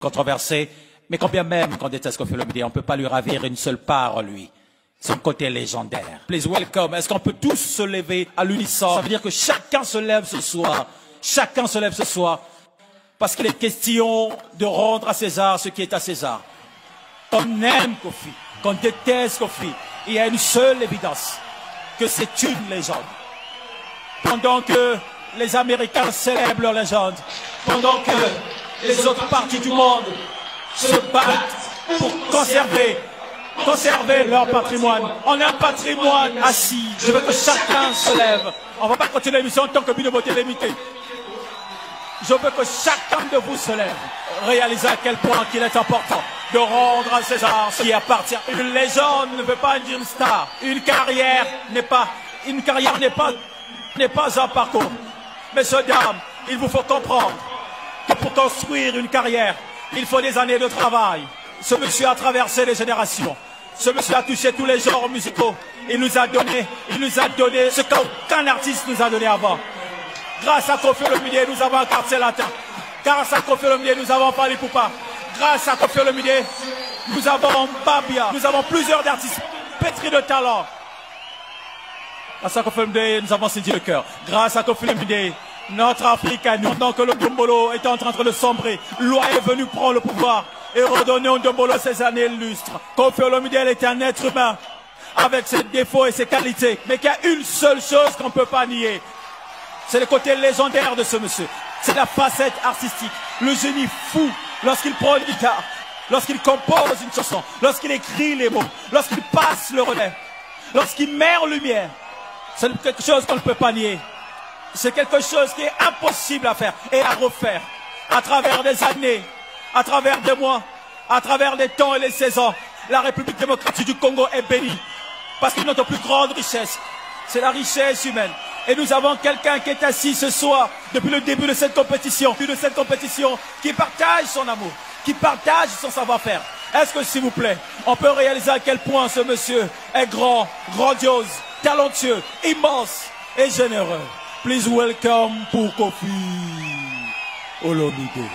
controversé, mais quand bien même qu'on déteste Kofi Olomide, on ne peut pas lui ravir une seule part, lui. Son côté légendaire. Please welcome. Est-ce qu'on peut tous se lever à l'unisson? Ça veut dire que chacun se lève ce soir. Chacun se lève ce soir. Parce qu'il est question de rendre à César ce qui est à César. Qu'on aime Kofi, qu'on déteste Kofi, il y a une seule évidence, que c'est une légende. Pendant que les Américains célèbrent leur légende, pendant que les autres parties du monde se battent pour conserver leur patrimoine. On a un patrimoine assis. Je veux que chacun se lève. On ne va pas continuer l'émission tant que but de beauté limitée. Je veux que chacun de vous se lève. Réalisez à quel point qu'il est important de rendre à César ce qui appartient. Une légende ne veut pas dire une star. Une carrière n'est pas un parcours. Messieurs, dames, il vous faut comprendre que pour construire une carrière, il faut des années de travail. Ce monsieur a traversé les générations. Ce monsieur a touché tous les genres musicaux. Il nous a donné ce qu'aucun artiste nous a donné avant. Grâce à Kofi Olomide, nous avons un quartier latin. Grâce à Kofi Olomide, nous avons Fally Ipupa. Grâce à Kofi Olomide, nous avons Babia. Nous avons plusieurs artistes pétris de talent. Grâce à Kofi Olomide, nous avons Sidi le cœur. Grâce à Kofi Olomide, notre Afrique, pendant que le Ndombolo est en train de sombrer, Loi est venu prendre le pouvoir et redonner au Ndombolo ses années lustres. Kofi Olomide est un être humain avec ses défauts et ses qualités, mais qu'il y a une seule chose qu'on ne peut pas nier. C'est le côté légendaire de ce monsieur. C'est la facette artistique, le génie fou lorsqu'il prend une guitare, lorsqu'il compose une chanson, lorsqu'il écrit les mots, lorsqu'il passe le relais, lorsqu'il met en lumière. C'est quelque chose qu'on ne peut pas nier. C'est quelque chose qui est impossible à faire et à refaire à travers des années, à travers des mois, à travers les temps et les saisons. La République démocratique du Congo est bénie parce que notre plus grande richesse, c'est la richesse humaine. Et nous avons quelqu'un qui est assis ce soir, depuis le début de cette compétition, qui partage son amour, qui partage son savoir-faire. Est-ce que, s'il vous plaît, on peut réaliser à quel point ce monsieur est grand, grandiose, talentueux, immense et généreux? Please welcome pour Kofi Olomide.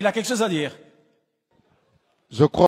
Il a quelque chose à dire. Je crois